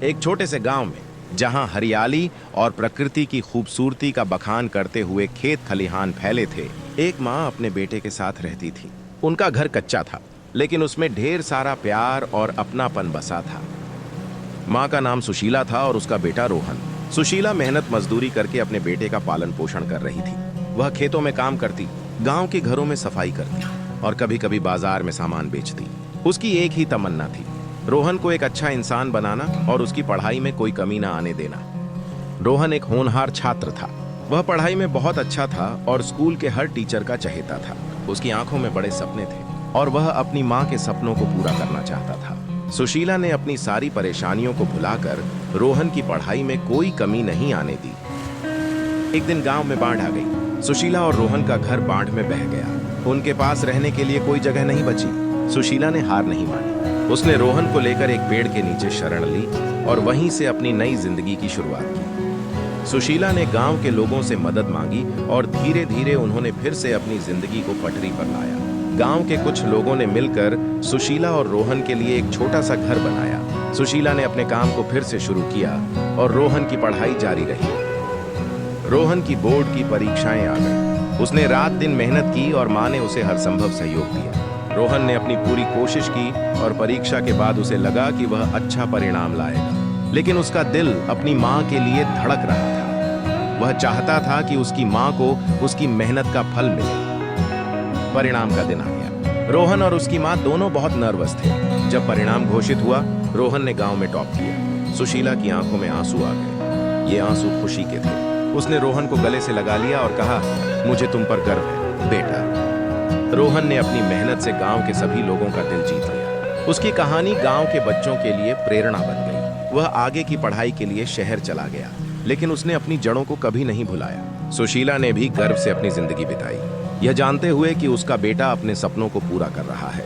एक छोटे से गांव में, जहां हरियाली और प्रकृति की खूबसूरती का बखान करते हुए खेत खलिहान फैले थे, एक माँ अपने बेटे के साथ रहती थी। उनका घर कच्चा था, लेकिन उसमें ढेर सारा प्यार और अपनापन बसा था। माँ का नाम सुशीला था और उसका बेटा रोहन। सुशीला मेहनत मजदूरी करके अपने बेटे का पालन पोषण कर रही थी। वह खेतों में काम करती, गांव के घरों में सफाई करती और कभी कभी बाजार में सामान बेचती। उसकी एक ही तमन्ना थी, रोहन को एक अच्छा इंसान बनाना और उसकी पढ़ाई में कोई कमी ना आने देना। रोहन एक होनहार छात्र था। वह पढ़ाई में बहुत अच्छा था और स्कूल के हर टीचर का चहेता था। उसकी आंखों में बड़े सपने थे और वह अपनी माँ के सपनों को पूरा करना चाहता था। सुशीला ने अपनी सारी परेशानियों को भुलाकर रोहन की पढ़ाई में कोई कमी नहीं आने दी। एक दिन गांव में बाढ़ आ गई। सुशीला और रोहन का घर बाढ़ में बह गया। उनके पास रहने के लिए कोई जगह नहीं बची। सुशीला ने हार नहीं मानी। उसने रोहन को लेकर एक पेड़ के नीचे शरण ली और वहीं से अपनी नई जिंदगी की शुरुआत की। सुशीला ने गांव के लोगों से मदद मांगी और धीरे धीरे उन्होंने फिर से अपनी जिंदगी को पटरी पर लाया। गांव के कुछ लोगों ने मिलकर सुशीला और रोहन के लिए एक छोटा सा घर बनाया। सुशीला ने अपने काम को फिर से शुरू किया और रोहन की पढ़ाई जारी रही। रोहन की बोर्ड की परीक्षाएं आ गई। उसने रात दिन मेहनत की और माँ ने उसे हर संभव सहयोग दिया। रोहन ने अपनी पूरी कोशिश की और परीक्षा के बाद उसे लगा कि वह अच्छा परिणाम लाएगा, लेकिन उसका दिल अपनी माँ के लिए धड़क रहा था। वह चाहता था कि उसकी माँ को उसकी मेहनत का फल मिले। परिणाम का दिन आ गया। रोहन और उसकी माँ दोनों बहुत नर्वस थे। जब परिणाम घोषित हुआ, रोहन ने गांव में टॉप किया। सुशीला की आंखों में आंसू आ गए। ये आंसू खुशी के थे। उसने रोहन को गले से लगा लिया और कहा, मुझे तुम पर गर्व है बेटा। रोहन ने अपनी मेहनत से गांव के सभी लोगों का दिल जीत लिया। उसकी कहानी गांव के बच्चों के लिए प्रेरणा बन गई। वह आगे की पढ़ाई के लिए शहर चला गया, लेकिन उसने अपनी जड़ों को कभी नहीं भुलाया। सुशीला ने भी गर्व से अपनी जिंदगी बिताई, यह जानते हुए कि उसका बेटा अपने सपनों को पूरा कर रहा है।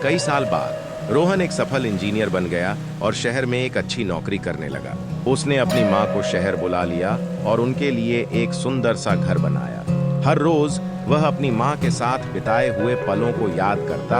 कई साल बाद रोहन एक सफल इंजीनियर बन गया और शहर में एक अच्छी नौकरी करने लगा। उसने अपनी माँ को शहर बुला लिया और उनके लिए एक सुंदर सा घर बनाया। हर रोज वह अपनी माँ के साथ बिताए हुए पलों को याद करता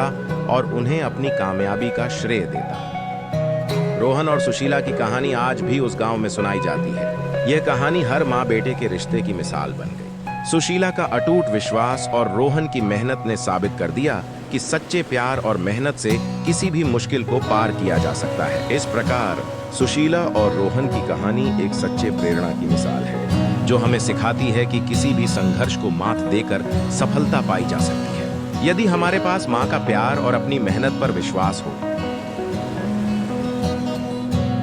और उन्हें अपनी कामयाबी का श्रेय देता। रोहन और सुशीला की कहानी आज भी उस गांव में सुनाई जाती है। यह कहानी हर माँ बेटे के रिश्ते की मिसाल बन गई। सुशीला का अटूट विश्वास और रोहन की मेहनत ने साबित कर दिया कि सच्चे प्यार और मेहनत से किसी भी मुश्किल को पार किया जा सकता है। इस प्रकार सुशीला और रोहन की कहानी एक सच्चे प्रेरणा की मिसाल है, जो हमें सिखाती है कि किसी भी संघर्ष को मात देकर सफलता पाई जा सकती है। यदि हमारे पास माँ का प्यार और अपनी मेहनत पर विश्वास हो,